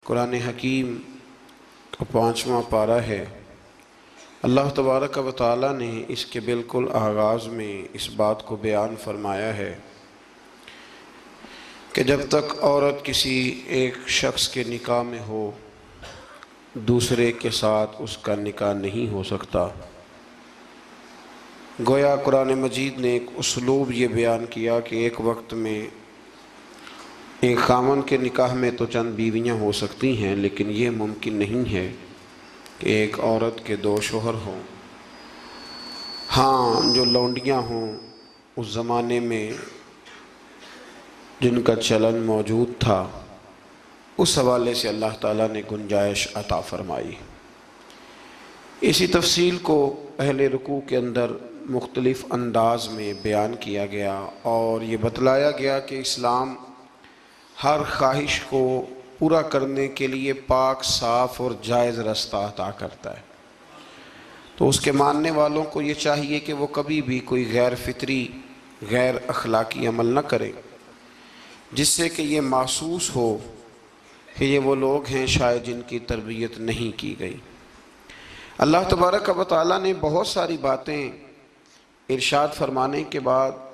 قرآن حکیم کا 5واں پارہ ہے۔ اللہ تبارک و تعالیٰ نے اس کے بالکل آغاز میں اس بات کو بیان فرمایا ہے کہ جب تک عورت کسی ایک شخص کے نکاح میں ہو دوسرے کے ساتھ اس کا نکاح نہیں ہو سکتا۔ گویا قرآن مجید نے ایک اسلوب یہ بیان کیا کہ ایک وقت میں ایک خامن کے نکاح میں تو چند بیویاں ہو سکتی ہیں، لیکن یہ ممکن نہیں ہے کہ ایک عورت کے 2 شوہر ہوں۔ ہاں، جو لونڈیاں ہوں اس زمانے میں جن کا چلن موجود تھا، اس حوالے سے اللہ تعالیٰ نے گنجائش عطا فرمائی۔ اسی تفصیل کو اہل رکوع کے اندر مختلف انداز میں بیان کیا گیا اور یہ بتلایا گیا کہ اسلام ہر خواہش کو پورا کرنے کے لیے پاک، صاف اور جائز رستہ عطا کرتا ہے۔ تو اس کے ماننے والوں کو یہ چاہیے کہ وہ کبھی بھی کوئی غیر فطری، غیر اخلاقی عمل نہ کرے جس سے کہ یہ محسوس ہو کہ یہ وہ لوگ ہیں شاید جن کی تربیت نہیں کی گئی۔ اللہ تبارک و تعالیٰ نے بہت ساری باتیں ارشاد فرمانے کے بعد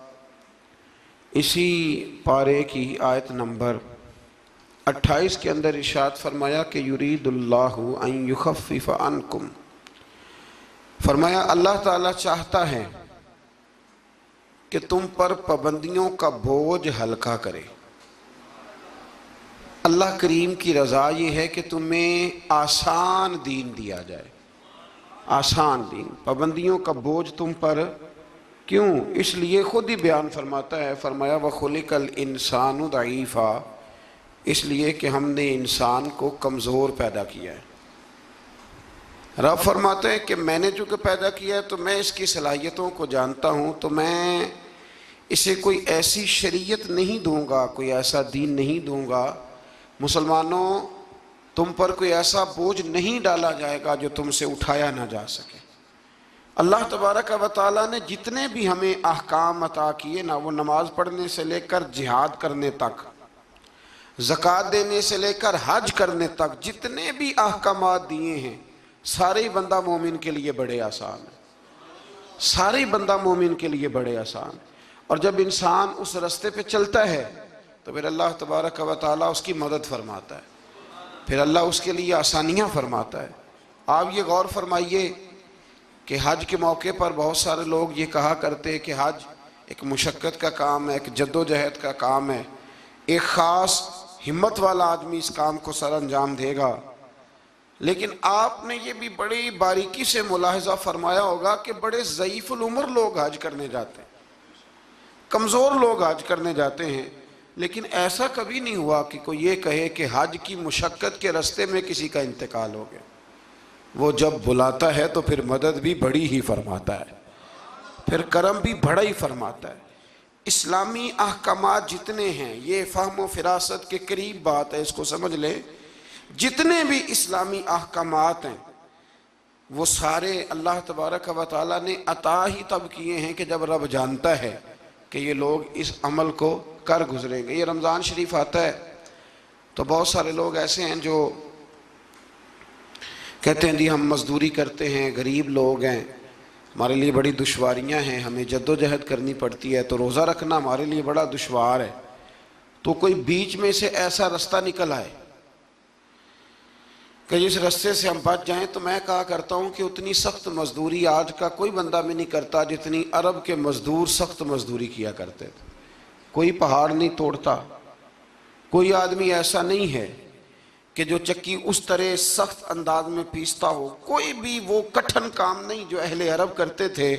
اسی پارے کی آیت نمبر 28 کے اندر ارشاد فرمایا کہ یرید اللہ ان یخفف عنکم، فرمایا اللہ تعالیٰ چاہتا ہے کہ تم پر پابندیوں کا بوجھ ہلکا کرے۔ اللہ کریم کی رضا یہ ہے کہ تمہیں آسان دین دیا جائے، آسان دین۔ پابندیوں کا بوجھ تم پر کیوں؟ اس لیے خود ہی بیان فرماتا ہے، فرمایا وَخُلِقَ الْإِنسَانُ ضَعِيفًا، اس لیے کہ ہم نے انسان کو کمزور پیدا کیا ہے۔ رب فرماتے ہیں کہ میں نے چونکہ پیدا کیا ہے تو میں اس کی صلاحیتوں کو جانتا ہوں، تو میں اسے کوئی ایسی شریعت نہیں دوں گا، کوئی ایسا دین نہیں دوں گا، مسلمانوں تم پر کوئی ایسا بوجھ نہیں ڈالا جائے گا جو تم سے اٹھایا نہ جا سکے۔ اللہ تبارک و تعالیٰ نے جتنے بھی ہمیں احکام عطا کیے نا، وہ نماز پڑھنے سے لے کر جہاد کرنے تک، زکوٰۃ دینے سے لے کر حج کرنے تک، جتنے بھی احکامات دیے ہیں سارے ہی بندہ مومن کے لیے بڑے آسان ہیں، سارے ہی بندہ مومن کے لیے بڑے آسان۔ اور جب انسان اس رستے پہ چلتا ہے تو پھر اللہ تبارک و تعالیٰ اس کی مدد فرماتا ہے، پھر اللہ اس کے لیے آسانیاں فرماتا ہے۔ آپ یہ غور فرمائیے کہ حج کے موقع پر بہت سارے لوگ یہ کہا کرتے ہیں کہ حج ایک مشقت کا کام ہے، ایک جد و جہد کا کام ہے، ایک خاص ہمت والا آدمی اس کام کو سر انجام دے گا۔ لیکن آپ نے یہ بھی بڑی باریکی سے ملاحظہ فرمایا ہوگا کہ بڑے ضعیف العمر لوگ حج کرنے جاتے ہیں، کمزور لوگ حج کرنے جاتے ہیں، لیکن ایسا کبھی نہیں ہوا کہ کوئی یہ کہے کہ حج کی مشقت کے رستے میں کسی کا انتقال ہو گیا۔ وہ جب بلاتا ہے تو پھر مدد بھی بڑی ہی فرماتا ہے، پھر کرم بھی بڑا ہی فرماتا ہے۔ اسلامی احکامات جتنے ہیں، یہ فہم و فراست کے قریب بات ہے، اس کو سمجھ لیں، جتنے بھی اسلامی احکامات ہیں وہ سارے اللہ تبارک و تعالیٰ نے عطا ہی تب کیے ہیں کہ جب رب جانتا ہے کہ یہ لوگ اس عمل کو کر گزریں گے۔ یہ رمضان شریف آتا ہے تو بہت سارے لوگ ایسے ہیں جو کہتے ہیں جی ہم مزدوری کرتے ہیں، غریب لوگ ہیں، ہمارے لیے بڑی دشواریاں ہیں، ہمیں جد و جہد کرنی پڑتی ہے، تو روزہ رکھنا ہمارے لیے بڑا دشوار ہے۔ تو کوئی بیچ میں سے ایسا رستہ نکل آئے کہ جس رستے سے ہم بچ جائیں، تو میں کہا کرتا ہوں کہ اتنی سخت مزدوری آج کا کوئی بندہ بھی نہیں کرتا جتنی عرب کے مزدور سخت مزدوری کیا کرتے تھے۔ کوئی پہاڑ نہیں توڑتا، کوئی آدمی ایسا نہیں ہے کہ جو چکی اس طرح سخت انداز میں پیستا ہو، کوئی بھی وہ کٹھن کام نہیں جو اہل عرب کرتے تھے۔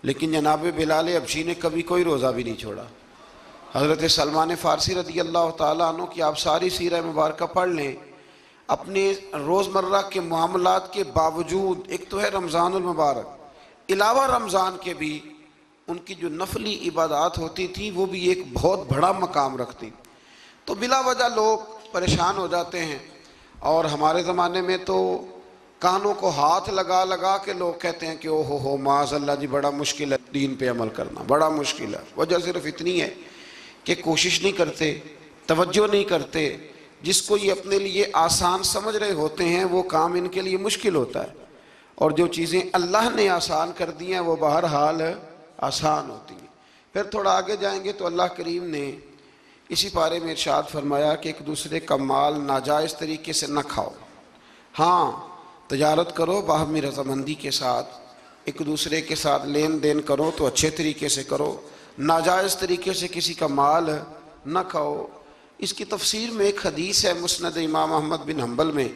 لیکن جناب بلال حبشی نے کبھی کوئی روزہ بھی نہیں چھوڑا۔ حضرت سلمان فارسی رضی اللہ تعالیٰ عنہ کی آپ ساری سیرہ مبارکہ پڑھ لیں، اپنے روزمرہ کے معاملات کے باوجود، ایک تو ہے رمضان المبارک، علاوہ رمضان کے بھی ان کی جو نفلی عبادات ہوتی تھی وہ بھی ایک بہت بڑا مقام رکھتی۔ تو بلا وجہ لوگ پریشان ہو جاتے ہیں، اور ہمارے زمانے میں تو کانوں کو ہاتھ لگا لگا کے لوگ کہتے ہیں کہ او ہو معاذ اللہ جی بڑا مشکل ہے دین پہ عمل کرنا، بڑا مشکل ہے۔ وجہ صرف اتنی ہے کہ کوشش نہیں کرتے، توجہ نہیں کرتے، جس کو یہ اپنے لیے آسان سمجھ رہے ہوتے ہیں وہ کام ان کے لیے مشکل ہوتا ہے، اور جو چیزیں اللہ نے آسان کر دی ہیں وہ بہرحال آسان ہوتی ہیں۔ پھر تھوڑا آگے جائیں گے تو اللہ کریم نے اسی پارے میں ارشاد فرمایا کہ ایک دوسرے کا مال ناجائز طریقے سے نہ کھاؤ۔ ہاں، تجارت کرو باہمی رضامندی کے ساتھ، ایک دوسرے کے ساتھ لین دین کرو تو اچھے طریقے سے کرو، ناجائز طریقے سے کسی کا مال نہ کھاؤ۔ اس کی تفسیر میں ایک حدیث ہے مسند امام احمد بن حنبل میں،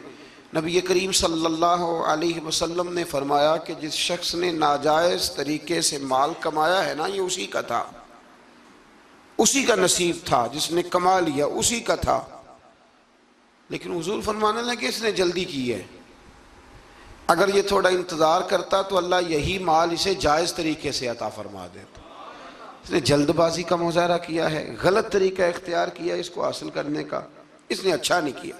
نبی کریم صلی اللہ علیہ وسلم نے فرمایا کہ جس شخص نے ناجائز طریقے سے مال کمایا ہے نا، یہ اسی کا تھا، اسی کا نصیب تھا، جس نے کما لیا اسی کا تھا، لیکن حضور فرمانے لگے اس نے جلدی کی ہے، اگر یہ تھوڑا انتظار کرتا تو اللہ یہی مال اسے جائز طریقے سے عطا فرما دیتا۔ اس نے جلد بازی کا مظاہرہ کیا ہے، غلط طریقہ اختیار کیا اس کو حاصل کرنے کا، اس نے اچھا نہیں کیا۔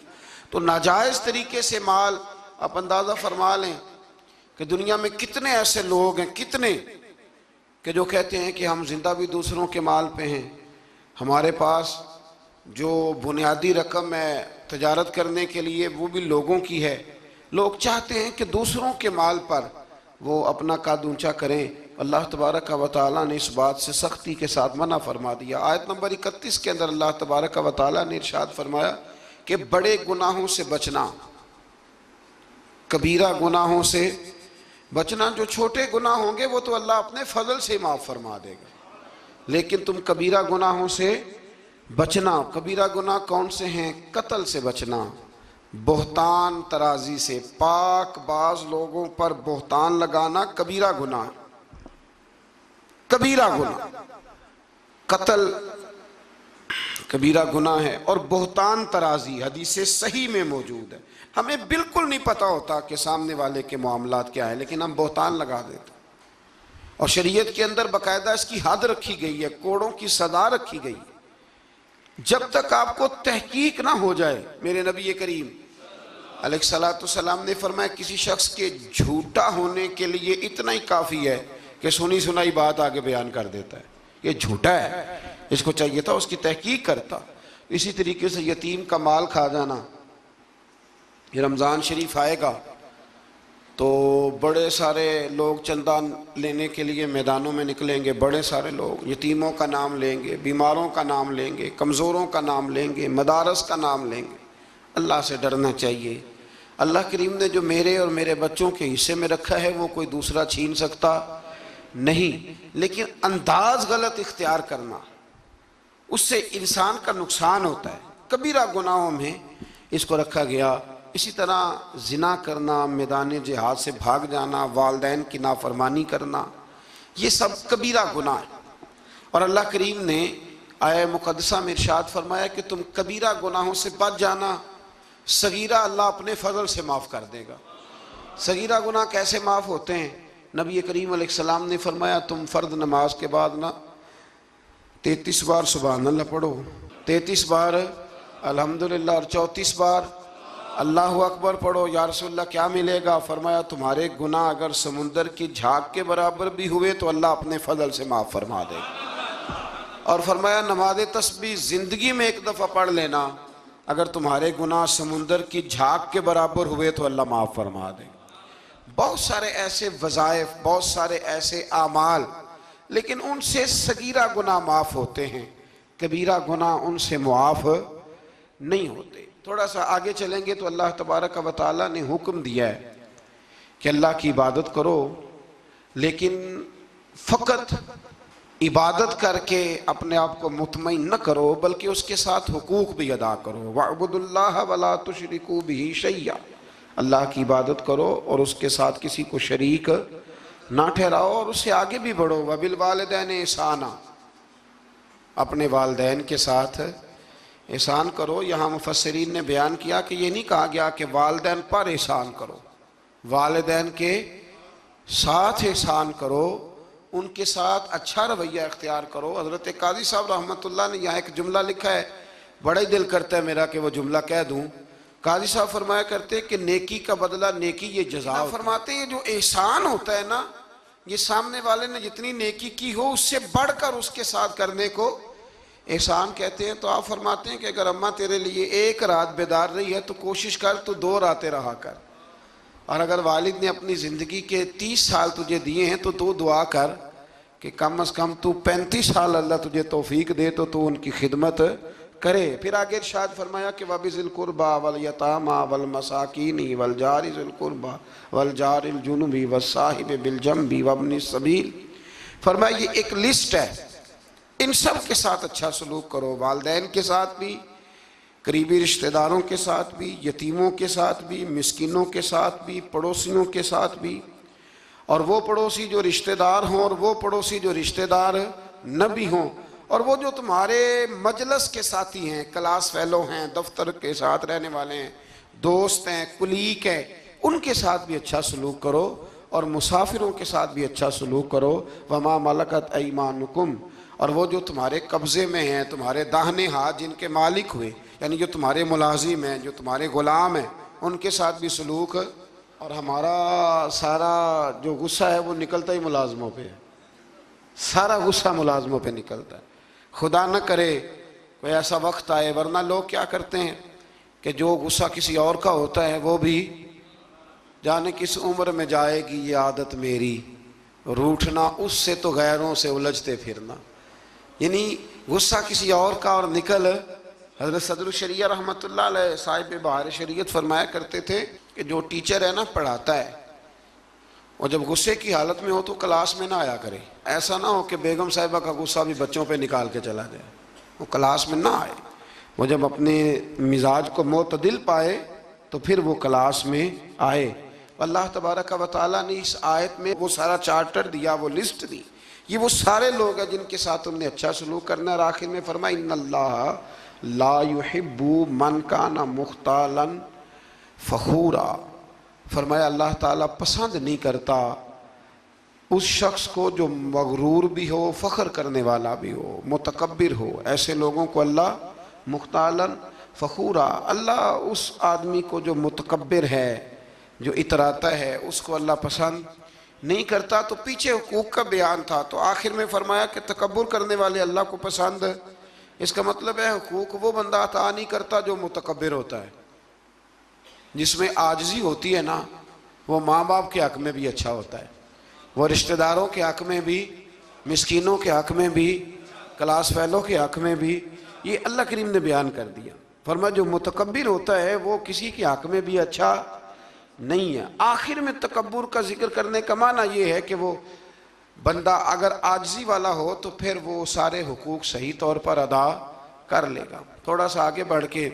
تو ناجائز طریقے سے مال، آپ اندازہ فرما لیں کہ دنیا میں کتنے ایسے لوگ ہیں، کتنے کہ جو کہتے ہیں کہ ہم زندہ بھی دوسروں کے مال پہ ہیں، ہمارے پاس جو بنیادی رقم ہے تجارت کرنے کے لیے وہ بھی لوگوں کی ہے۔ لوگ چاہتے ہیں کہ دوسروں کے مال پر وہ اپنا قد اونچا کریں، اللہ تبارک و تعالیٰ نے اس بات سے سختی کے ساتھ منع فرما دیا۔ آیت نمبر 31 کے اندر اللہ تبارک و تعالیٰ نے ارشاد فرمایا کہ بڑے گناہوں سے بچنا، کبیرہ گناہوں سے بچنا، جو چھوٹے گناہ ہوں گے وہ تو اللہ اپنے فضل سے معاف فرما دے گا، لیکن تم کبیرہ گناہوں سے بچنا۔ کبیرہ گناہ کون سے ہیں؟ قتل سے بچنا، بہتان ترازی سے، پاک باز لوگوں پر بہتان لگانا کبیرہ گناہ، کبیرہ گناہ، قتل کبیرہ گناہ ہے، اور بہتان ترازی حدیث صحیح میں موجود ہے۔ ہمیں بالکل نہیں پتہ ہوتا کہ سامنے والے کے معاملات کیا ہے، لیکن ہم بہتان لگا دیتے ہیں، اور شریعت کے اندر باقاعدہ اس کی حد رکھی گئی ہے، کوڑوں کی سزا رکھی گئی ہے۔ جب تک آپ کو تحقیق نہ ہو جائے، میرے نبی کریم علیہ السلام نے فرمایا کسی شخص کے جھوٹا ہونے کے لیے اتنا ہی کافی ہے کہ سنی سنائی بات آگے بیان کر دیتا ہے، یہ جھوٹا ہے، اس کو چاہیے تھا اس کی تحقیق کرتا۔ اسی طریقے سے یتیم کا مال کھا جانا، یہ رمضان شریف آئے گا تو بڑے سارے لوگ چندہ لینے کے لیے میدانوں میں نکلیں گے، بڑے سارے لوگ یتیموں کا نام لیں گے، بیماروں کا نام لیں گے، کمزوروں کا نام لیں گے، مدارس کا نام لیں گے۔ اللہ سے ڈرنا چاہیے۔ اللہ کریم نے جو میرے اور میرے بچوں کے حصے میں رکھا ہے وہ کوئی دوسرا چھین سکتا نہیں، لیکن انداز غلط اختیار کرنا، اس سے انسان کا نقصان ہوتا ہے۔ کبیرہ گناہوں میں اس کو رکھا گیا۔ اسی طرح زنا کرنا، میدان جہاد سے بھاگ جانا، والدین کی نافرمانی کرنا، یہ سب کبیرہ گناہ ہے، اور اللہ کریم نے آیہ مقدسہ میں ارشاد فرمایا کہ تم کبیرہ گناہوں سے بچ جانا، صغیرہ اللہ اپنے فضل سے معاف کر دے گا۔ صغیرہ گناہ کیسے معاف ہوتے ہیں؟ نبی کریم علیہ السلام نے فرمایا تم فرض نماز کے بعد نا 33 بار سبحان اللہ پڑھو، 33 بار الحمدللہ، اور 34 بار اللہ اکبر پڑھو۔ یا رسول اللہ کیا ملے گا؟ فرمایا تمہارے گناہ اگر سمندر کی جھاگ کے برابر بھی ہوئے تو اللہ اپنے فضل سے معاف فرما دے گا۔ اور فرمایا نماز تسبیح زندگی میں ایک دفعہ پڑھ لینا، اگر تمہارے گناہ سمندر کی جھاگ کے برابر ہوئے تو اللہ معاف فرما دے گا۔ بہت سارے ایسے وظائف، بہت سارے ایسے اعمال، لیکن ان سے صغیرہ گناہ معاف ہوتے ہیں، کبیرہ گناہ ان سے معاف نہیں ہوتے۔ تھوڑا سا آگے چلیں گے تو اللہ تبارک و تعالیٰ نے حکم دیا ہے کہ اللہ کی عبادت کرو، لیکن فقط عبادت کر کے اپنے آپ کو مطمئن نہ کرو، بلکہ اس کے ساتھ حقوق بھی ادا کرو۔ وَاعْبُدُوا اللَّهَ وَلَا تُشْرِكُوا بِهِ شَيْئًا، اللہ کی عبادت کرو اور اس کے ساتھ کسی کو شریک نہ ٹھہراؤ، اور اس سے آگے بھی بڑھو۔ وَبِالْوَالِدَيْنِ إِحْسَانًا، اپنے والدین کے ساتھ احسان کرو۔ یہاں مفسرین نے بیان کیا کہ یہ نہیں کہا گیا کہ والدین پر احسان کرو، والدین کے ساتھ احسان کرو، ان کے ساتھ اچھا رویہ اختیار کرو۔ حضرت قاضی صاحب رحمۃ اللہ نے یہاں ایک جملہ لکھا ہے، بڑا ہی دل کرتا ہے میرا کہ وہ جملہ کہہ دوں۔ قاضی صاحب فرمایا کرتے کہ نیکی کا بدلہ نیکی یہ جزا فرماتے ہیں، جو احسان ہوتا ہے نا، یہ سامنے والے نے جتنی نیکی کی ہو اس سے بڑھ کر اس کے ساتھ کرنے کو احسان کہتے ہیں تو آپ فرماتے ہیں کہ اگر اماں تیرے لیے ایک رات بیدار رہی ہے تو کوشش کر تو 2 راتیں رہا کر، اور اگر والد نے اپنی زندگی کے 30 سال تجھے دیے ہیں تو دعا کر کہ کم از کم تو 35 سال اللہ تجھے توفیق دے تو ان کی خدمت کرے۔ پھر آگے ارشاد فرمایا کہ وَبِذِي الْقُرْبَى وَالْيَتَامَى وَالْمَسَاكِينِ وَالْجَارِ ذِي الْقُرْبَى وَالْجَارِ الْجُنُبِ وَالصَّاحِبِ بِالْجَنبِ وَابْنِ السَّبِيلِ، فرمایا یہ ایک لسٹ ہے، ان سب کے ساتھ اچھا سلوک کرو، والدین کے ساتھ بھی، قریبی رشتہ داروں کے ساتھ بھی، یتیموں کے ساتھ بھی، مسکینوں کے ساتھ بھی، پڑوسیوں کے ساتھ بھی، اور وہ پڑوسی جو رشتہ دار ہوں اور وہ پڑوسی جو رشتہ دار نہ بھی ہوں، اور وہ جو تمہارے مجلس کے ساتھی ہیں، کلاس فیلو ہیں، دفتر کے ساتھ رہنے والے ہیں، دوست ہیں، کلیگ ہیں، ان کے ساتھ بھی اچھا سلوک کرو، اور مسافروں کے ساتھ بھی اچھا سلوک کرو۔ وما ملکت ایمانکم، اور وہ جو تمہارے قبضے میں ہیں، تمہارے داہنے ہاتھ جن کے مالک ہوئے، یعنی جو تمہارے ملازم ہیں، جو تمہارے غلام ہیں، ان کے ساتھ بھی سلوک۔ اور ہمارا سارا جو غصہ ہے وہ نکلتا ہی ملازموں پہ ہے، سارا غصہ ملازموں پہ نکلتا ہے۔ خدا نہ کرے کوئی ایسا وقت آئے، ورنہ لوگ کیا کرتے ہیں کہ جو غصہ کسی اور کا ہوتا ہے وہ بھی جانے کس عمر میں جائے گی یہ عادت میری، روٹھنا اس سے تو غیروں سے الجھتے پھرنا، یعنی غصہ کسی اور کا اور نکل۔ حضرت صدر الشریعہ رحمۃ اللہ علیہ صاحب بہار شریعت فرمایا کرتے تھے کہ جو ٹیچر ہے نا پڑھاتا ہے، اور جب غصے کی حالت میں ہو تو کلاس میں نہ آیا کرے، ایسا نہ ہو کہ بیگم صاحبہ کا غصہ بھی بچوں پہ نکال کے چلا جائے، وہ کلاس میں نہ آئے، وہ جب اپنے مزاج کو معتدل پائے تو پھر وہ کلاس میں آئے۔ اللہ تبارک و تعالیٰ نے اس آیت میں وہ سارا چارٹر دیا، وہ لسٹ دی، یہ وہ سارے لوگ ہیں جن کے ساتھ تم نے اچھا سلوک کرنا ہے۔ اور آخر میں فرمایا ان اللہ لا يحب من کان مختالا فخورا، فرمایا اللہ تعالیٰ پسند نہیں کرتا اس شخص کو جو مغرور بھی ہو، فخر کرنے والا بھی ہو، متکبر ہو، ایسے لوگوں کو اللہ مختالا فخورا، اللہ اس آدمی کو جو متکبر ہے، جو اتراتا ہے، اس کو اللہ پسند نہیں کرتا۔ تو پیچھے حقوق کا بیان تھا، تو آخر میں فرمایا کہ تکبر کرنے والے اللہ کو پسند، اس کا مطلب ہے حقوق وہ بندہ عطا نہیں کرتا جو متکبر ہوتا ہے، جس میں عاجزی ہوتی ہے نا، وہ ماں باپ کے حق میں بھی اچھا ہوتا ہے، وہ رشتہ داروں کے حق میں بھی، مسکینوں کے حق میں بھی، کلاس فیلو کے حق میں بھی، یہ اللہ کریم نے بیان کر دیا۔ فرمایا جو متکبر ہوتا ہے وہ کسی کے حق میں بھی اچھا نہیں ہے۔ آخر میں تکبر کا ذکر کرنے کا معنی یہ ہے کہ وہ بندہ اگر عاجزی والا ہو تو پھر وہ سارے حقوق صحیح طور پر ادا کر لے گا۔ تھوڑا سا آگے بڑھ کے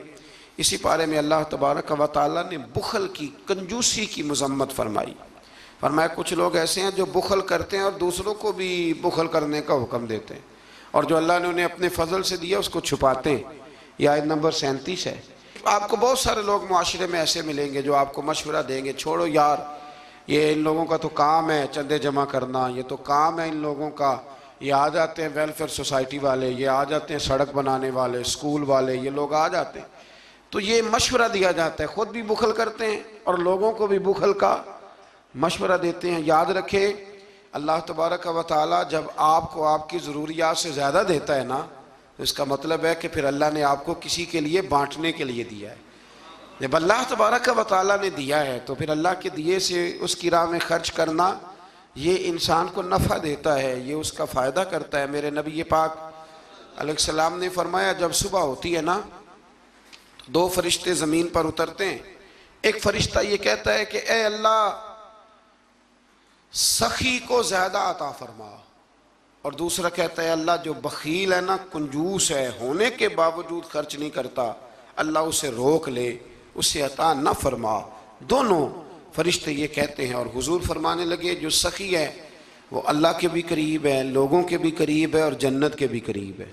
اسی پارے میں اللہ تبارک و تعالیٰ نے بخل کی، کنجوسی کی مذمت فرمائی۔ فرمایا کچھ لوگ ایسے ہیں جو بخل کرتے ہیں اور دوسروں کو بھی بخل کرنے کا حکم دیتے ہیں، اور جو اللہ نے انہیں اپنے فضل سے دیا اس کو چھپاتے ہیں۔ یہ آیت نمبر 37 ہے۔ آپ کو بہت سارے لوگ معاشرے میں ایسے ملیں گے جو آپ کو مشورہ دیں گے، چھوڑو یار، یہ ان لوگوں کا تو کام ہے چندے جمع کرنا، یہ تو کام ہے ان لوگوں کا، یہ آ جاتے ہیں ویلفیئر سوسائٹی والے، یہ آ جاتے ہیں سڑک بنانے والے، اسکول والے، یہ لوگ آ جاتے ہیں، تو یہ مشورہ دیا جاتا ہے، خود بھی بخل کرتے ہیں اور لوگوں کو بھی بخل کا مشورہ دیتے ہیں۔ یاد رکھے اللہ تبارک و تعالیٰ جب آپ کو آپ کی ضروریات سے زیادہ دیتا ہے نا، تو اس کا مطلب ہے کہ پھر اللہ نے آپ کو کسی کے لیے بانٹنے کے لیے دیا ہے۔ جب اللہ تبارک و تعالیٰ نے دیا ہے تو پھر اللہ کے دیے سے اس کی راہ میں خرچ کرنا یہ انسان کو نفع دیتا ہے، یہ اس کا فائدہ کرتا ہے۔ میرے نبی پاک علیہ السلام نے فرمایا جب صبح ہوتی ہے نا تو 2 فرشتے زمین پر اترتے ہیں، ایک فرشتہ یہ کہتا ہے کہ اے اللہ سخی کو زیادہ عطا فرما، اور دوسرا کہتا ہے اللہ جو بخیل ہے نا، کنجوس ہے، ہونے کے باوجود خرچ نہیں کرتا، اللہ اسے روک لے، اسے عطا نہ فرما۔ دونوں فرشتے یہ کہتے ہیں، اور حضور فرمانے لگے جو سخی ہے وہ اللہ کے بھی قریب ہے، لوگوں کے بھی قریب ہے، اور جنت کے بھی قریب ہے،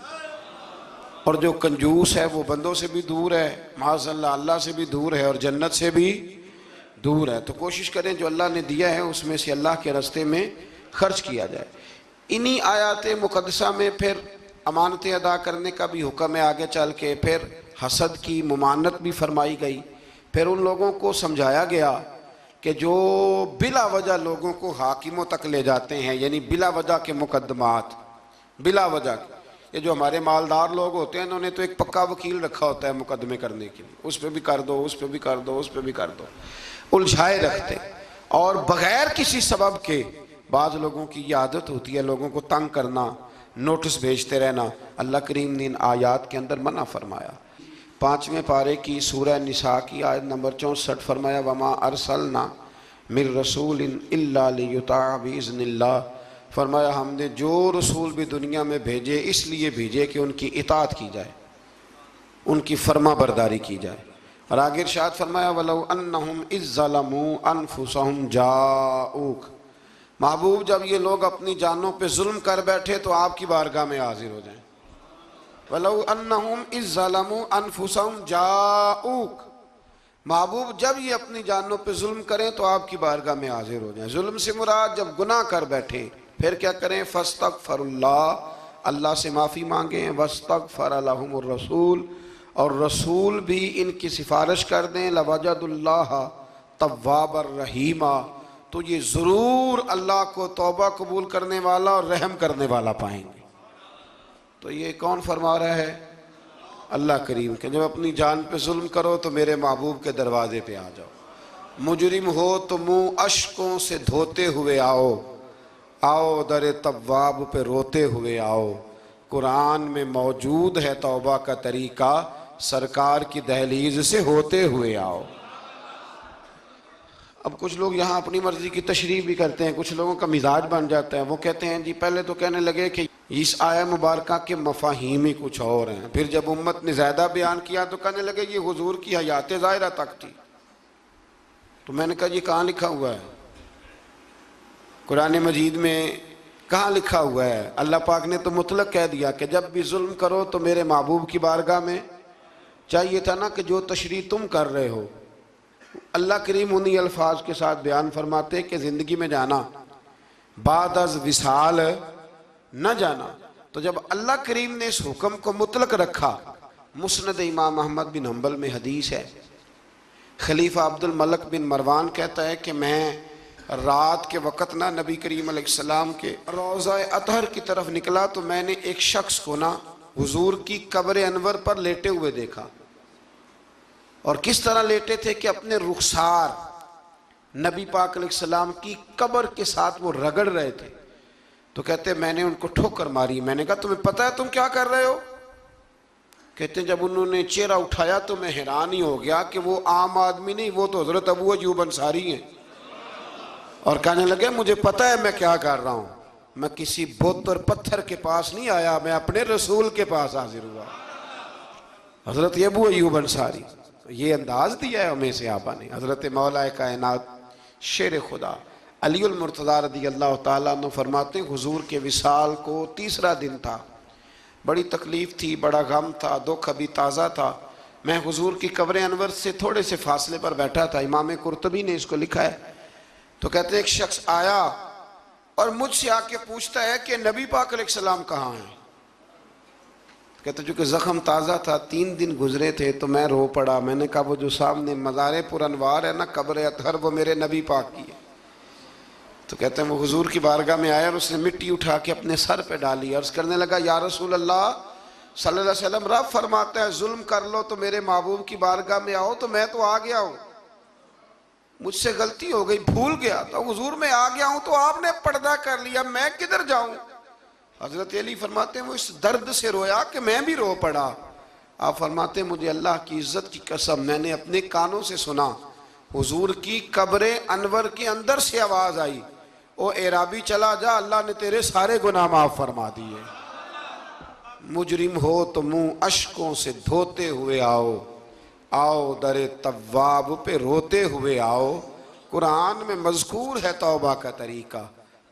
اور جو کنجوس ہے وہ بندوں سے بھی دور ہے، معاذ اللہ اللہ سے بھی دور ہے، اور جنت سے بھی دور ہے۔ تو کوشش کریں جو اللہ نے دیا ہے اس میں سے اللہ کے راستے میں خرچ کیا جائے۔ انہی آیات مقدسہ میں پھر امانتیں ادا کرنے کا بھی حکم ہے، آگے چل کے پھر حسد کی ممانعت بھی فرمائی گئی، پھر ان لوگوں کو سمجھایا گیا کہ جو بلا وجہ لوگوں کو حاکموں تک لے جاتے ہیں، یعنی بلا وجہ کے مقدمات، بلا وجہ یہ جو ہمارے مالدار لوگ ہوتے ہیں انہوں نے تو ایک پکا وکیل رکھا ہوتا ہے مقدمے کرنے کے لیے، اس پہ بھی کر دو، اس پہ بھی کر دو، اس پہ بھی کر دو، الجھائے رکھتے ہیں۔ اور بغیر کسی سبب کے بعض لوگوں کی یہ عادت ہوتی ہے لوگوں کو تنگ کرنا، نوٹس بھیجتے رہنا۔ اللہ کریم نے ان آیات کے اندر منع فرمایا۔ 5ویں پارے کی سورہ نساء کی آیت نمبر 64 فرمایا وَمَا أَرْسَلْنَا مِن رَسُولٍ إِلَّا لِيُطَاعَ بِإِذْنِ اللَّهِ، فرمایا ہم نے جو رسول بھی دنیا میں بھیجے اس لیے بھیجے کہ ان کی اطاعت کی جائے، ان کی فرما برداری کی جائے۔ اور آگے ارشاد فرمایا وَلَوْ أَنَّهُمْ إِذْ ظَلَمُوا أَنفُسَهُمْ جَاءُوكَ، محبوب جب یہ لوگ اپنی جانوں پہ ظلم کر بیٹھے تو آپ کی بارگاہ میں حاضر ہو جائیں۔ وَلَوْ أَنَّهُمْ إِذْ ظَلَمُوا أَنفُسَهُمْ جَاءُوكَ، محبوب جب یہ اپنی جانوں پہ ظلم کریں تو آپ کی بارگاہ میں حاضر ہو جائیں۔ ظلم سے مراد جب گناہ کر بیٹھے پھر کیا کریں؟ فَاسْتَغْفَرُ اللَّهَ، اللہ سے معافی مانگیں، وَاسْتَغْفَرَ لَهُمُ الرَّسُولُ، اور رسول بھی ان کی سفارش کر دیں، لَوَجَدُ اللَّهَ تَوَّابًا رَحِيمًا، تو یہ ضرور اللہ کو توبہ قبول کرنے والا اور رحم کرنے والا پائیں گے۔ تو یہ کون فرما رہا ہے؟ اللہ کریم کہ جب اپنی جان پہ ظلم کرو تو میرے محبوب کے دروازے پہ آ جاؤ۔ مجرم ہو تو منہ اشکوں سے دھوتے ہوئے آؤ، آؤ در تواب پہ روتے ہوئے آؤ۔ قرآن میں موجود ہے توبہ کا طریقہ، سرکار کی دہلیز سے ہوتے ہوئے آؤ۔ اب کچھ لوگ یہاں اپنی مرضی کی تشریح بھی کرتے ہیں، کچھ لوگوں کا مزاج بن جاتا ہے، وہ کہتے ہیں جی پہلے تو کہنے لگے کہ اس آیہ مبارکہ کے مفاہیم ہی کچھ اور ہیں، پھر جب امت نے زیادہ بیان کیا تو کہنے لگے یہ حضور کی حیات ظاہرہ تک تھی۔ تو میں نے کہا یہ کہاں لکھا ہوا ہے؟ قرآن مجید میں کہاں لکھا ہوا ہے؟ اللہ پاک نے تو مطلق کہہ دیا کہ جب بھی ظلم کرو تو میرے محبوب کی بارگاہ میں، چاہیے تھا نا کہ جو تشریح تم کر رہے ہو۔ اللہ کریم انہی الفاظ کے ساتھ بیان فرماتے کہ زندگی میں جانا بعد از وصال نہ جانا۔ تو جب اللہ کریم نے اس حکم کو مطلق رکھا، مسند امام احمد بن حنبل میں حدیث ہے، خلیفہ عبد الملک بن مروان کہتا ہے کہ میں رات کے وقت نہ نبی کریم علیہ السلام کے روضہ اطہر کی طرف نکلا تو میں نے ایک شخص کو نا حضور کی قبر انور پر لیٹے ہوئے دیکھا، اور کس طرح لیٹے تھے کہ اپنے رخسار نبی پاک علیہ السلام کی قبر کے ساتھ وہ رگڑ رہے تھے۔ تو کہتے میں نے ان کو ٹھوکر ماری، میں نے کہا تمہیں پتہ ہے تم کیا کر رہے ہو؟ کہتے ہیں جب انہوں نے چہرہ اٹھایا تو میں حیران ہی ہو گیا کہ وہ عام آدمی نہیں، وہ تو حضرت ابو ایوب انصاری ہیں، اور کہنے لگے مجھے پتہ ہے میں کیا کر رہا ہوں، میں کسی بت اور پتھر کے پاس نہیں آیا، میں اپنے رسول کے پاس حاضر ہوا۔ حضرت ابو ایوب انصاری، یہ انداز دیا ہے ہمیں صحابہ نے۔ حضرت مولا کائنات شیر خدا علی المرتضیٰ رضی اللہ تعالیٰ عنہ فرماتے ہیں حضور کے وصال کو تیسرا دن تھا، بڑی تکلیف تھی، بڑا غم تھا، دکھ ابھی تازہ تھا، میں حضور کی قبر انور سے تھوڑے سے فاصلے پر بیٹھا تھا، امام قرطبی نے اس کو لکھا ہے۔ تو کہتے ہیں ایک شخص آیا اور مجھ سے آ کے پوچھتا ہے کہ نبی پاک علیہ السلام کہاں ہیں؟ کہتے چونکہ زخم تازہ تھا، 3 دن گزرے تھے تو میں رو پڑا، میں نے کہا وہ جو سامنے مزار پر انوار ہے نا قبر اطہر، وہ میرے نبی پاک کی ہے۔ تو کہتے ہیں وہ حضور کی بارگاہ میں آیا اور اس نے مٹی اٹھا کے اپنے سر پہ ڈالی، عرض کرنے لگا یا رسول اللہ صلی اللہ علیہ وسلم، رب فرماتا ہے ظلم کر لو تو میرے محبوب کی بارگاہ میں آؤ، تو میں تو آ گیا ہوں، مجھ سے غلطی ہو گئی، بھول گیا تو حضور میں آ گیا ہوں، تو آپ نے پردہ کر لیا، میں کدھر جاؤں؟ حضرت علی فرماتے ہیں وہ اس درد سے رویا کہ میں بھی رو پڑا۔ آپ فرماتے ہیں مجھے اللہ کی عزت کی قسم میں نے اپنے کانوں سے سنا، حضور کی قبر انور کے اندر سے آواز آئی، او اعرابی چلا جا، اللہ نے تیرے سارے گناہ معاف فرما دیے۔ مجرم ہو تو منہ اشکوں سے دھوتے ہوئے آؤ، آؤ در تواب پہ روتے ہوئے آؤ۔ قرآن میں مذکور ہے توبہ کا طریقہ،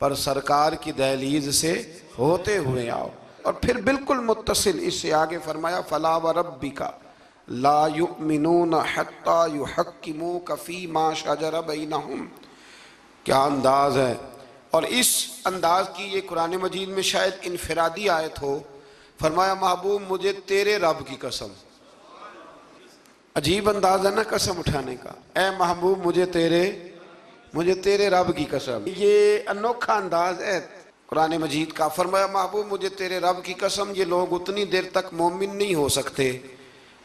پر سرکار کی دہلیز سے ہوتے ہوئے آؤ۔ اور پھر بالکل متصل اس سے آگے فرمایا فلا وربک لا یؤمنون حتی یحکموک فیما شجر بینہم۔ کیا انداز ہے! اور اس انداز کی یہ قرآن مجید میں شاید انفرادی آیت ہو۔ فرمایا محبوب مجھے تیرے رب کی قسم، عجیب انداز ہے نا قسم اٹھانے کا، اے محبوب مجھے تیرے رب کی قسم، یہ انوکھا انداز ہے۔ قرآن مجید کا، فرمایا محبوب مجھے تیرے رب کی قسم یہ لوگ اتنی دیر تک مومن نہیں ہو سکتے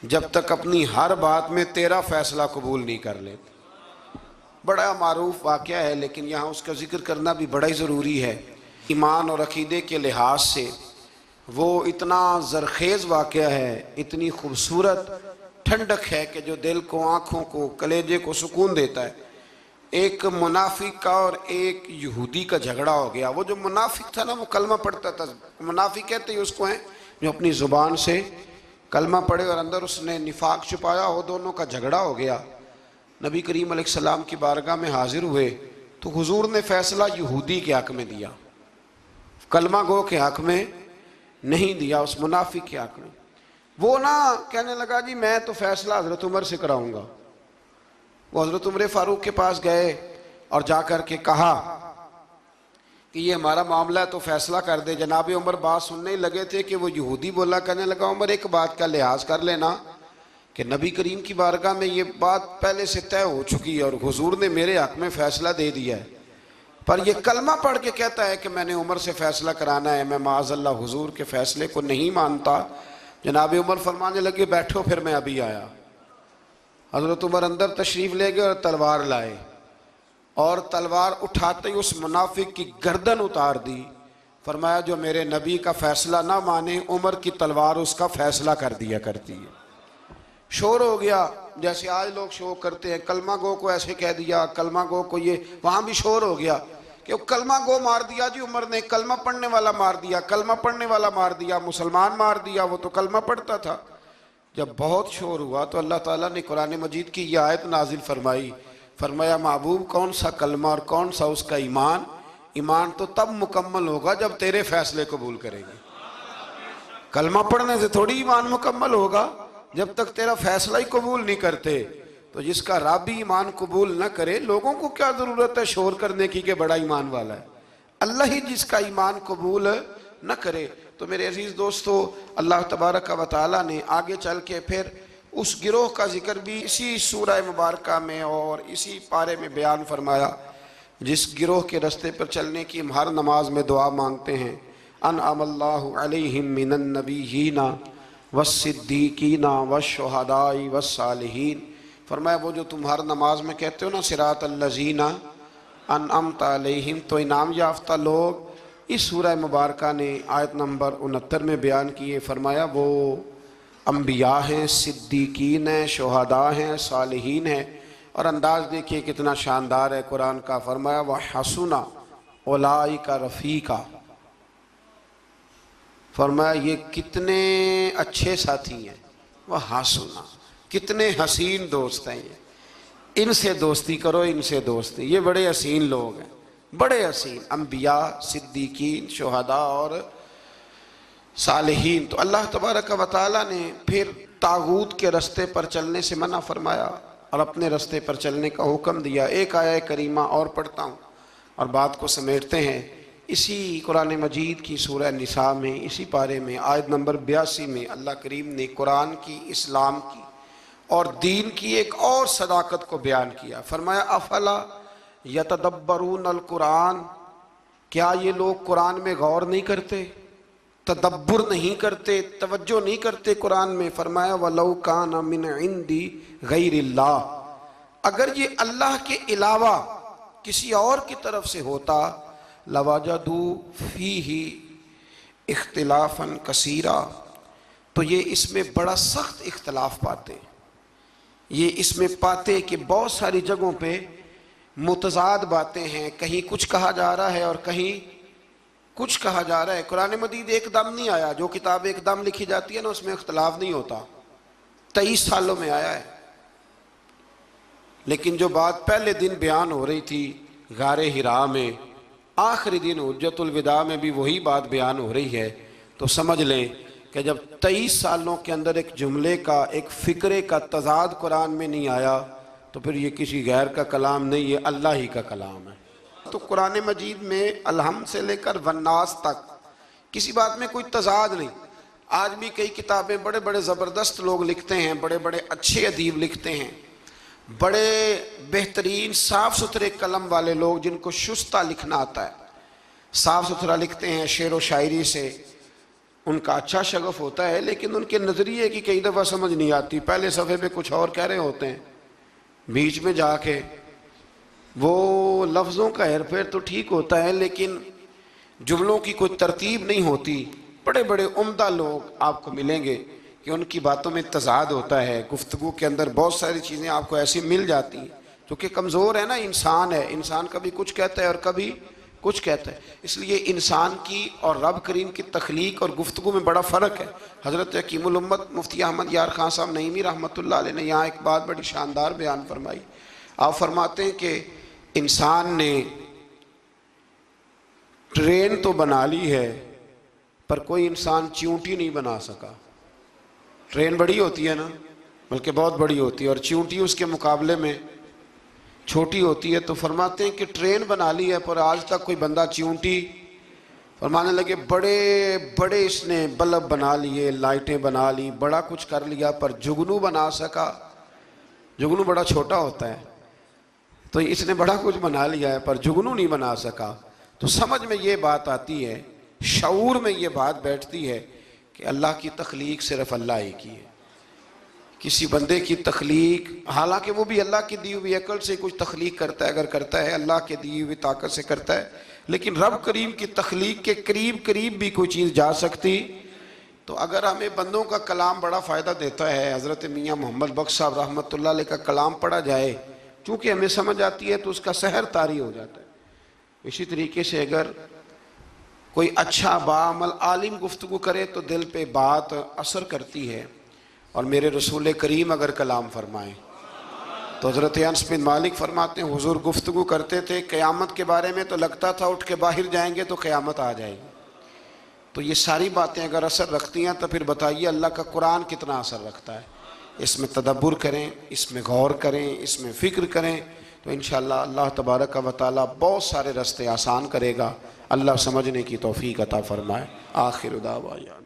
جب تک اپنی ہر بات میں تیرا فیصلہ قبول نہیں کر لیتے۔ بڑا معروف واقعہ ہے لیکن یہاں اس کا ذکر کرنا بھی بڑا ہی ضروری ہے۔ ایمان اور عقیدے کے لحاظ سے وہ اتنا زرخیز واقعہ ہے، اتنی خوبصورت ٹھنڈک ہے کہ جو دل کو، آنکھوں کو، کلیجے کو سکون دیتا ہے۔ ایک منافق کا اور ایک یہودی کا جھگڑا ہو گیا۔ وہ جو منافق تھا نا وہ کلمہ پڑھتا تھا، منافق کہتے ہیں اس کو ہیں جو اپنی زبان سے کلمہ پڑھے اور اندر اس نے نفاق چھپایا ہو، دونوں کا جھگڑا ہو گیا۔ نبی کریم علیہ السلام کی بارگاہ میں حاضر ہوئے تو حضور نے فیصلہ یہودی کے حق میں دیا، کلمہ گو کے حق میں نہیں دیا، اس منافق کے حق میں۔ وہ نہ کہنے لگا جی میں تو فیصلہ حضرت عمر سے کراؤں گا۔ وہ حضرت عمر فاروق کے پاس گئے اور جا کر کے کہا کہ یہ ہمارا معاملہ ہے تو فیصلہ کر دے۔ جناب عمر بات سننے ہی لگے تھے کہ وہ یہودی بولا، کہنے لگا عمر ایک بات کا لحاظ کر لینا کہ نبی کریم کی بارگاہ میں یہ بات پہلے سے طے ہو چکی ہے اور حضور نے میرے حق میں فیصلہ دے دیا ہے، پر یہ کلمہ پڑھ کے کہتا ہے کہ میں نے عمر سے فیصلہ کرانا ہے، میں معاذ اللہ حضور کے فیصلے کو نہیں مانتا۔ جناب عمر فرمانے لگے بیٹھو پھر میں ابھی آیا۔ حضرت عمر اندر تشریف لے گئے اور تلوار لائے، اور تلوار اٹھاتے ہی اس منافق کی گردن اتار دی۔ فرمایا جو میرے نبی کا فیصلہ نہ مانے، عمر کی تلوار اس کا فیصلہ کر دیا کرتی ہے۔ شور ہو گیا جیسے آج لوگ شور کرتے ہیں، کلمہ گو کو ایسے کہہ دیا، کلمہ گو کو یہ، وہاں بھی شور ہو گیا کہ کلمہ گو مار دیا جی عمر نے، کلمہ پڑھنے والا مار دیا، کلمہ پڑھنے والا مار دیا، مسلمان مار دیا، وہ تو کلمہ پڑھتا تھا۔ جب بہت شور ہوا تو اللہ تعالیٰ نے قرآن مجید کی یہ آیت نازل فرمائی، فرمایا محبوب کون سا کلمہ اور کون سا اس کا ایمان؟ ایمان تو تب مکمل ہوگا جب تیرے فیصلے قبول کرے گی۔ کلمہ پڑھنے سے تھوڑی ایمان مکمل ہوگا، جب تک تیرا فیصلہ ہی قبول نہیں کرتے۔ تو جس کا رب ہی ایمان قبول نہ کرے، لوگوں کو کیا ضرورت ہے شور کرنے کی کہ بڑا ایمان والا ہے؟ اللہ ہی جس کا ایمان قبول نہ کرے۔ تو میرے عزیز دوستو، اللہ تبارک و تعالیٰ نے آگے چل کے پھر اس گروہ کا ذکر بھی اسی سورہ مبارکہ میں اور اسی پارے میں بیان فرمایا جس گروہ کے رستے پر چلنے کی ہم ہر نماز میں دعا مانگتے ہیں، انعم اللہ علیہم من النبیین والصدیقین والشہداء والصالحین۔ فرمایا وہ جو تم ہر نماز میں کہتے ہو نا صراط الذین انعمت علیہم، تو انعام یافتہ لوگ اس سورہ مبارکہ نے آیت نمبر 69 میں بیان کیے۔ فرمایا وہ انبیاء ہیں، صدیقین ہیں، شہداء ہیں، صالحین ہیں، اور انداز دیکھیے کتنا شاندار ہے قرآن کا۔ فرمایا وَحَسُنَ أُولَئِكَ رَفِيقًا، فرمایا یہ کتنے اچھے ساتھی ہیں، وَحَسُنَ کتنے حسین دوست ہیں، ان سے دوستی کرو، ان سے دوستی، یہ بڑے حسین لوگ ہیں، بڑے حسین انبیاء، صدیقین، شہداء اور صالحین۔ تو اللہ تبارک و تعالیٰ نے پھر طاغوت کے رستے پر چلنے سے منع فرمایا اور اپنے رستے پر چلنے کا حکم دیا۔ ایک آیہ کریمہ اور پڑھتا ہوں اور بات کو سمیٹتے ہیں۔ اسی قرآن مجید کی سورہ نساء میں، اسی پارے میں آیت نمبر 82 میں اللہ کریم نے قرآن کی، اسلام کی اور دین کی ایک اور صداقت کو بیان کیا۔ فرمایا افلا یتدبرون القرآن، کیا یہ لوگ قرآن میں غور نہیں کرتے، تدبر نہیں کرتے، توجہ نہیں کرتے قرآن میں؟ فرمایا وَلَوْ كَانَ مِنْ عِنْدِ غَيْرِ اللَّهِ، اگر یہ اللہ کے علاوہ کسی اور کی طرف سے ہوتا لَوَجَدُوا فِيهِ اختلافاً كَثِيرًا، تو یہ اس میں بڑا سخت اختلاف پاتے، یہ اس میں پاتے کہ بہت ساری جگہوں پہ متضاد باتیں ہیں، کہیں کچھ کہا جا رہا ہے اور کہیں کچھ کہا جا رہا ہے۔ قرآن مجید ایک دم نہیں آیا، جو کتاب ایک دم لکھی جاتی ہے نا اس میں اختلاف نہیں ہوتا، 23 سالوں میں آیا ہے۔ لیکن جو بات پہلے دن بیان ہو رہی تھی غار حراء میں، آخری دن حجۃ الوداع میں بھی وہی بات بیان ہو رہی ہے، تو سمجھ لیں کہ جب 23 سالوں کے اندر ایک جملے کا، ایک فکرے کا تضاد قرآن میں نہیں آیا تو پھر یہ کسی غیر کا کلام نہیں، یہ اللہ ہی کا کلام ہے۔ تو قرآن مجید میں الحمد سے لے کر والناس تک کسی بات میں کوئی تضاد نہیں۔ آج بھی کئی کتابیں بڑے بڑے زبردست لوگ لکھتے ہیں، بڑے بڑے اچھے ادیب لکھتے ہیں، بڑے بہترین صاف ستھرے قلم والے لوگ جن کو شستہ لکھنا آتا ہے، صاف ستھرا لکھتے ہیں، شعر و شاعری سے ان کا اچھا شغف ہوتا ہے، لیکن ان کے نظریے کی کئی دفعہ سمجھ نہیں آتی، پہلے صفحے پہ کچھ اور کہہ رہے ہوتے ہیں، بیچ میں جا کے وہ لفظوں کا ہیر پھیر تو ٹھیک ہوتا ہے لیکن جملوں کی کوئی ترتیب نہیں ہوتی۔ بڑے بڑے عمدہ لوگ آپ کو ملیں گے کہ ان کی باتوں میں تضاد ہوتا ہے، گفتگو کے اندر بہت ساری چیزیں آپ کو ایسی مل جاتی ہیں، کیونکہ کمزور ہے نا، انسان ہے، انسان کبھی کچھ کہتا ہے اور کبھی کچھ کہتا ہے۔ اس لیے انسان کی اور رب کریم کی تخلیق اور گفتگو میں بڑا فرق ہے۔ حضرت حکیم الامت مفتی احمد یار خان صاحب نعیمی رحمۃ اللہ علیہ نے یہاں ایک بات بڑی شاندار بیان فرمائی۔ آپ فرماتے ہیں کہ انسان نے ٹرین تو بنا لی ہے پر کوئی انسان چیونٹی نہیں بنا سکا۔ ٹرین بڑی ہوتی ہے نا، بلکہ بہت بڑی ہوتی ہے، اور چیونٹی اس کے مقابلے میں چھوٹی ہوتی ہے، تو فرماتے ہیں کہ ٹرین بنا لی ہے پر آج تک کوئی بندہ چیونٹی، فرمانے لگے بڑے بڑے اس نے بلب بنا لیے، لائٹیں بنا لی، بڑا کچھ کر لیا، پر جگنو بنا سکا؟ جگنو بڑا چھوٹا ہوتا ہے، تو اس نے بڑا کچھ بنا لیا ہے پر جگنو نہیں بنا سکا۔ تو سمجھ میں یہ بات آتی ہے، شعور میں یہ بات بیٹھتی ہے کہ اللہ کی تخلیق صرف اللہ ہی کی ہے۔ کسی بندے کی تخلیق، حالانکہ وہ بھی اللہ کی دی ہوئی عقل سے کچھ تخلیق کرتا ہے، اگر کرتا ہے اللہ کے دی ہوئی طاقت سے کرتا ہے، لیکن رب کریم کی تخلیق کے قریب قریب بھی کوئی چیز جا سکتی۔ تو اگر ہمیں بندوں کا کلام بڑا فائدہ دیتا ہے، حضرت میاں محمد بخش صاحب رحمۃ اللہ علیہ کا کلام پڑھا جائے، چونکہ ہمیں سمجھ آتی ہے تو اس کا سحر طاری ہو جاتا ہے۔ اسی طریقے سے اگر کوئی اچھا باعمل عالم گفتگو کرے تو دل پہ بات اثر کرتی ہے، اور میرے رسول کریم اگر کلام فرمائیں تو حضرت انس بن مالک فرماتے ہیں حضور گفتگو کرتے تھے قیامت کے بارے میں تو لگتا تھا اٹھ کے باہر جائیں گے تو قیامت آ جائے گی۔ تو یہ ساری باتیں اگر اثر رکھتی ہیں تو پھر بتائیے اللہ کا قرآن کتنا اثر رکھتا ہے۔ اس میں تدبر کریں، اس میں غور کریں، اس میں فکر کریں، تو انشاءاللہ اللہ تبارک و تعالیٰ بہت سارے راستے آسان کرے گا۔ اللہ سمجھنے کی توفیق عطا فرمائے۔ آخر دعوانا